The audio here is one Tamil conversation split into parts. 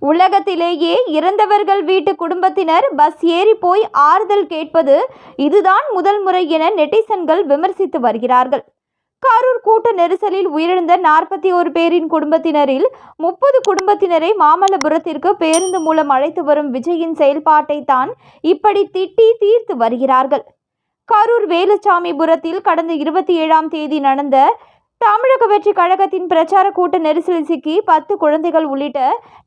உலகத்திலேயே இறந்தவர்கள் வீட்டு குடும்பத்தினர் பஸ் ஏறி போய் ஆறுதல் கேட்பது இதுதான் முதல் முறை என நெட்டிசன்கள் விமர்சித்து வருகிறார்கள். கரூர் கூட்ட நெரிசலில் உயிரிழந்த 41 பேரின் குடும்பத்தினரில் 30 குடும்பத்தினரை மாமல்லபுரத்திற்கு பேருந்து மூலம் அழைத்து வரும் விஜயின் செயல்பாட்டை தான் இப்படி திட்டி தீர்த்து வருகிறார்கள். கரூர் வேலுச்சாமிபுரத்தில் கடந்த 27ஆம் தேதி நடந்த தமிழக வெற்றி கழகத்தின் பிரச்சார கூட்ட நெரிசலில் சிக்கி 10 குழந்தைகள் உள்ளிட்ட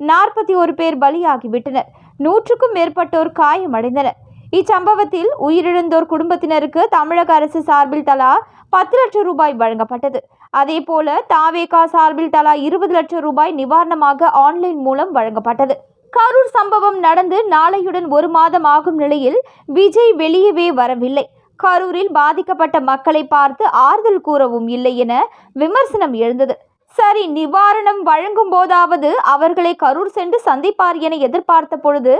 41 பேர் பலியாகிவிட்டனர். 100க்கும் மேற்பட்டோர் காயமடைந்தனர். இச்சம்பவத்தில் உயிரிழந்தோர் குடும்பத்தினருக்கு தமிழக அரசு சார்பில் தலா 10 லட்சம் ரூபாய் வழங்கப்பட்டது. அதேபோல தாவேகா சார்பில் தலா 20 லட்சம் ரூபாய் நிவாரணமாக ஆன்லைன் மூலம் வழங்கப்பட்டது. கரூர் சம்பவம் நடந்து நாளையுடன் 1 மாதம் ஆகும் நிலையில் விஜய் வெளியவே வரவில்லை. கரூரில் பாதிக்கப்பட்ட மக்களை பார்த்து ஆறுதல் கூறவும் இல்லை என விமர்சனம் எழுந்தது. சரி, நிவாரணம் வழங்கும் போதாவது அவர்களை கரூர் சென்று சந்திப்பார் என எதிர்பார்த்த பொழுது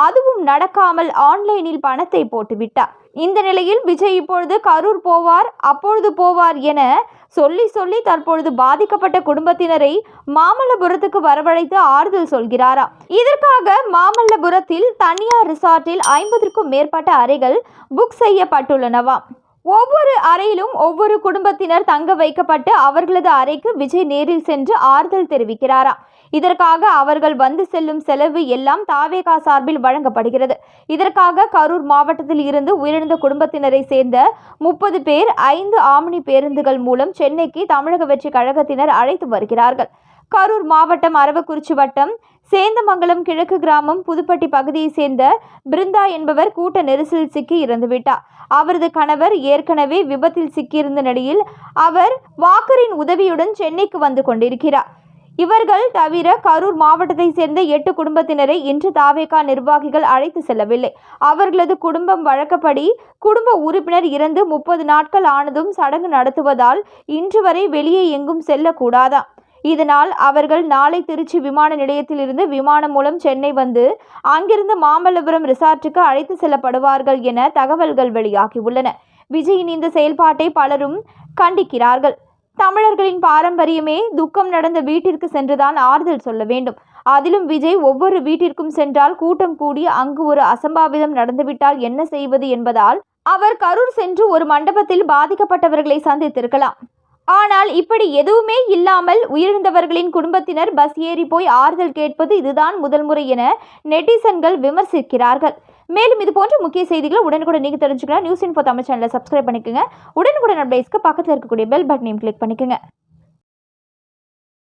அதுவும் நடக்காமல் ஆன்லைனில் பணத்தை போட்டுவிட்டார். இந்த நிலையில் விஜய் இப்பொழுது கரூர் போவார், அப்பொழுது போவார் என சொல்லி தற்பொழுது பாதிக்கப்பட்ட குடும்பத்தினரை மாமல்லபுரத்துக்கு வரவழைத்து ஆறுதல் சொல்கிறாராம். இதற்காக மாமல்லபுரத்தில் தனியார் ரிசார்ட்டில் 50க்கும் மேற்பட்ட அறைகள் புக் செய்யப்பட்டுள்ளனவாம். ஒவ்வொரு அறையிலும் ஒவ்வொரு குடும்பத்தினர் தங்க வைக்கப்பட்டு அவர்களது அறைக்கு விஜய் நேரில் சென்று ஆறுதல் தெரிவிக்கிறாராம். இதற்காக அவர்கள் வந்து செல்லும் செலவு எல்லாம் தாவேகா சார்பில் வழங்கப்படுகிறது. இதற்காக கரூர் மாவட்டத்தில் இருந்து உயிரிழந்த குடும்பத்தினரை சேர்ந்த 30 பேர் 5 ஆம்னி பேருந்துகள் மூலம் சென்னைக்கு தமிழக வெற்றி கழகத்தினர் அழைத்து வருகிறார்கள். கரூர் மாவட்டம் அரவக்குறிச்சி வட்டம் சேந்தமங்கலம் கிழக்கு கிராமம் புதுப்பட்டி பகுதியை சேர்ந்த பிருந்தா என்பவர் கூட்ட நெரிசலில் சிக்கி இறந்துவிட்டார். அவரது கணவர் ஏற்கனவே விபத்தில் சிக்கியிருந்த நிலையில் அவர் வாக்கரின் உதவியுடன் சென்னைக்கு வந்து கொண்டிருக்கிறார். இவர்கள் தவிர கரூர் மாவட்டத்தை சேர்ந்த 8 குடும்பத்தினரை இன்று தாவேகா நிர்வாகிகள் அழைத்து செல்லவில்லை. அவர்களது குடும்பம் வழக்கப்படி குடும்ப உறுப்பினர் இறந்து 30 நாட்கள் ஆனதும் சடங்கு நடத்துவதால் இன்று வரை வெளியே எங்கும் செல்லக்கூடாதாம். இதனால் அவர்கள் நாளை திருச்சி விமான நிலையத்தில் இருந்து விமானம் மூலம் சென்னை வந்து அங்கிருந்து மாமல்லபுரம் ரிசார்ட்டுக்கு அழைத்து செல்லப்படுவார்கள் என தகவல்கள் வெளியாகியுள்ளன. விஜயின் இந்த செயல்பாட்டை பலரும் கண்டிக்கிறார்கள். தமிழர்களின் பாரம்பரியமே துக்கம் நடந்த வீட்டிற்கு சென்றுதான் ஆறுதல் சொல்ல வேண்டும். அதிலும் விஜய் ஒவ்வொரு வீட்டிற்கும் சென்றால் கூட்டம் கூடி அங்கு ஒரு அசம்பாவிதம் நடந்துவிட்டால் என்ன செய்வது என்பதால் அவர் கரூர் சென்று ஒரு மண்டபத்தில் பாதிக்கப்பட்டவர்களை சந்தித்திருக்கலாம். ஆனால் இப்படி எதுவுமே இல்லாமல் உயிரிழந்தவர்களின் குடும்பத்தினர் பஸ் ஏறி போய் ஆறுதல் கேட்பது இதுதான் முதல் முறை என நெட்டிசன்கள் விமர்சிக்கிறார்கள். மேலும் இது போன்ற முக்கிய செய்திகளை உடனுக்குடன் நீங்கள் தெரிஞ்சுக்கலாம். நியூஸ் இன்ஃபோ தமிழ் சேனலை சப்ஸ்கிரைப் பண்ணிக்கோங்க. உடனுக்குடன் அப்டேட்ஸ்க்கு பக்கத்தில் இருக்கக்கூடிய பெல் பட்டனையும் கிளிக் பண்ணிக்கோங்க.